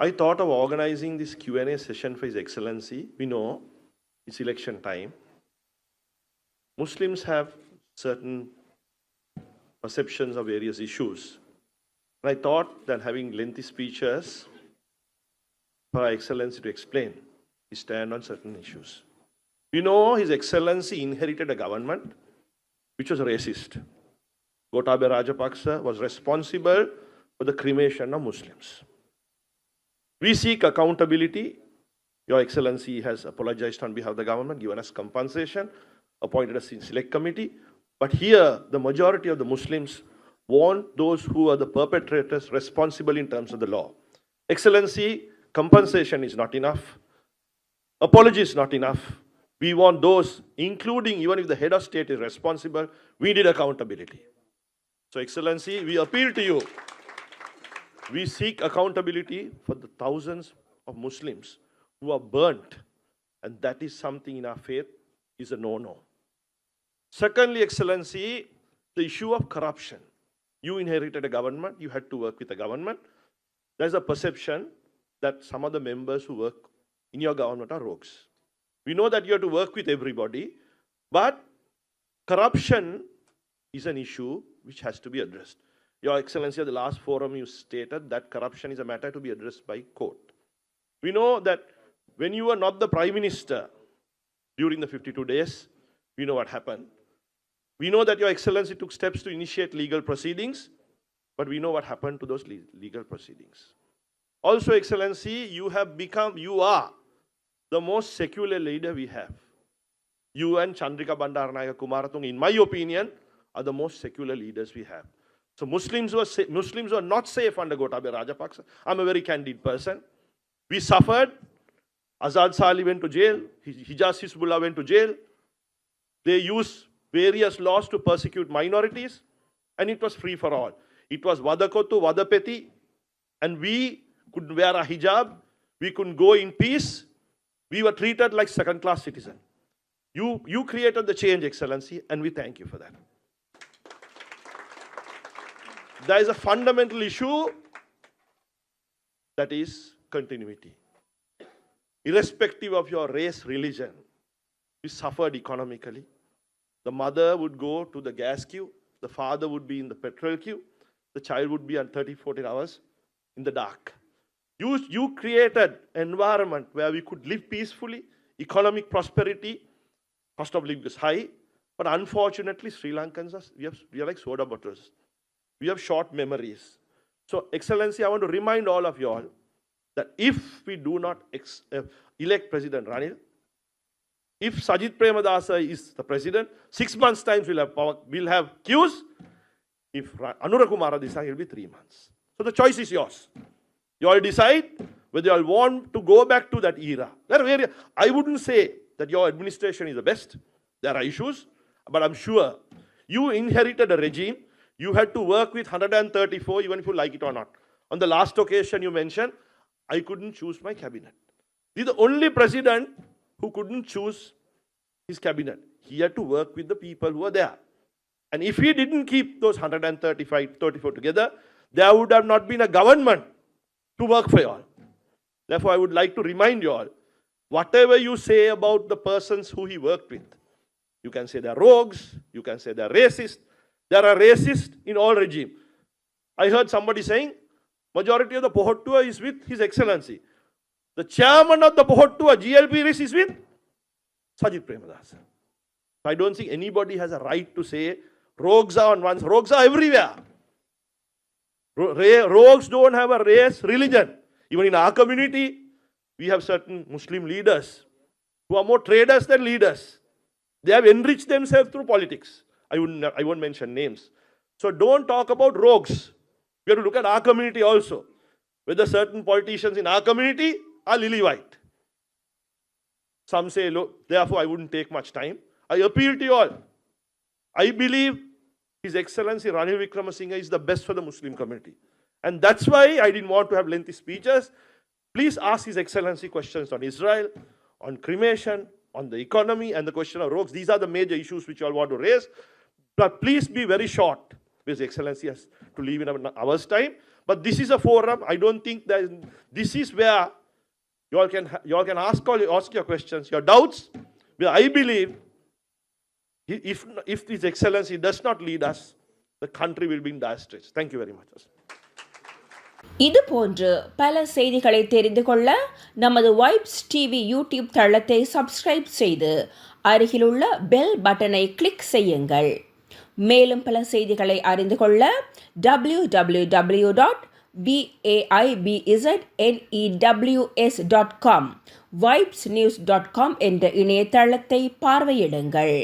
I thought of organizing this Q&A session for His Excellency. We know it's election time. Muslims have certain perceptions of various issues. And I thought that having lengthy speeches for Her Excellency to explain his stand on certain issues. We know His Excellency inherited a government which was racist. Gotabaya Rajapaksa was responsible for the cremation of Muslims. We seek accountability. Your Excellency has apologized on behalf of the government, given us compensation, appointed us in select committee. But here, the majority of the Muslims want those who are the perpetrators responsible in terms of the law. Excellency, compensation is not enough. Apology is not enough. We want those, including even if the head of state is responsible, we need accountability. So, Excellency, we appeal to you. We seek accountability for the thousands of Muslims who are burnt, and that is something in our faith is a no-no. Secondly, Excellency, the issue of corruption. You inherited a government, you had to work with the government. There's a perception that some of the members who work in your government are rogues. We know that you have to work with everybody, but corruption is an issue which has to be addressed. Your Excellency, at the last forum you stated that corruption is a matter to be addressed by court. We know that when you were not the Prime Minister during the 52 days, we know what happened. We know that Your Excellency took steps to initiate legal proceedings, but we know what happened to those legal proceedings. Also, Excellency, you are the most secular leader we have. You and Chandrika Bandaranaike Kumaratunga, in my opinion, are the most secular leaders we have. So Muslims were not safe under Gotabaya Rajapaksa. I'm a very candid person. We suffered. Azad Sali went to jail. Hijaz Hizbullah went to jail. They used various laws to persecute minorities, and it was free for all. It was Vadakotu, Vadapeti, and we could wear a hijab. We couldn't go in peace. We were treated like second-class citizens. You created the change, Excellency, and we thank you for that. There is a fundamental issue that is continuity. Irrespective of your race, religion, we suffered economically. The mother would go to the gas queue, the father would be in the petrol queue, the child would be on 30-40 hours in the dark. You created an environment where we could live peacefully, economic prosperity, cost of living is high, but unfortunately Sri Lankans, we are like soda bottles. We have short memories. So, Excellency, I want to remind all of you all that if we do not elect President Ranil, if Sajith Premadasa is the president, 6 months' time we'll have queues. If Anura Kumara Desai, it'll be 3 months. So the choice is yours. You all decide whether you all want to go back to that era. I wouldn't say that your administration is the best. There are issues, but I'm sure you inherited a regime. You had to work with 134, even if you like it or not. On the last occasion you mentioned, I couldn't choose my cabinet. He's the only president who couldn't choose his cabinet. He had to work with the people who were there. And if he didn't keep those 134 together, there would have not been a government to work for you all. Therefore, I would like to remind you all, whatever you say about the persons who he worked with, you can say they're rogues, you can say they're racist. There are racists in all regime. I heard somebody saying, majority of the Pohot tour is with His Excellency. The chairman of the Pohot tour, GLP RIS, is with Sajith Premadasa. I don't think anybody has a right to say rogues are on one side. Rogues are everywhere. Rogues don't have a race, religion. Even in our community, we have certain Muslim leaders who are more traders than leaders. They have enriched themselves through politics. I won't mention names. So don't talk about rogues. We have to look at our community also. Whether certain politicians in our community are lily white. Some say, look, therefore I wouldn't take much time. I appeal to you all. I believe His Excellency Ranil Wickremesinghe is the best for the Muslim community. And that's why I didn't want to have lengthy speeches. Please ask His Excellency questions on Israel, on cremation, on the economy, and the question of rogues. These are the major issues which you all want to raise. But please be very short, because His Excellency has to leave in an hour's time. But this is a forum. I don't think that this is where you all can ask your questions, your doubts. But I believe if His Excellency does not lead us, the country will be in dire straits. Thank you very much. இது போன்று பல செய்திகளை தெரிந்து கொள்ள நமது vibes TV YouTube தளத்தை subscribe செய்து அருகிலுள்ள பெல் பட்டனை கிளிக் செய்யுங்கள். மேலும் பல செய்திகளை அறிந்து கொள்ள www.vaibznews.com VAIBZNEWS.com என்ற இணையதளத்தை பார்வையிடுங்கள்.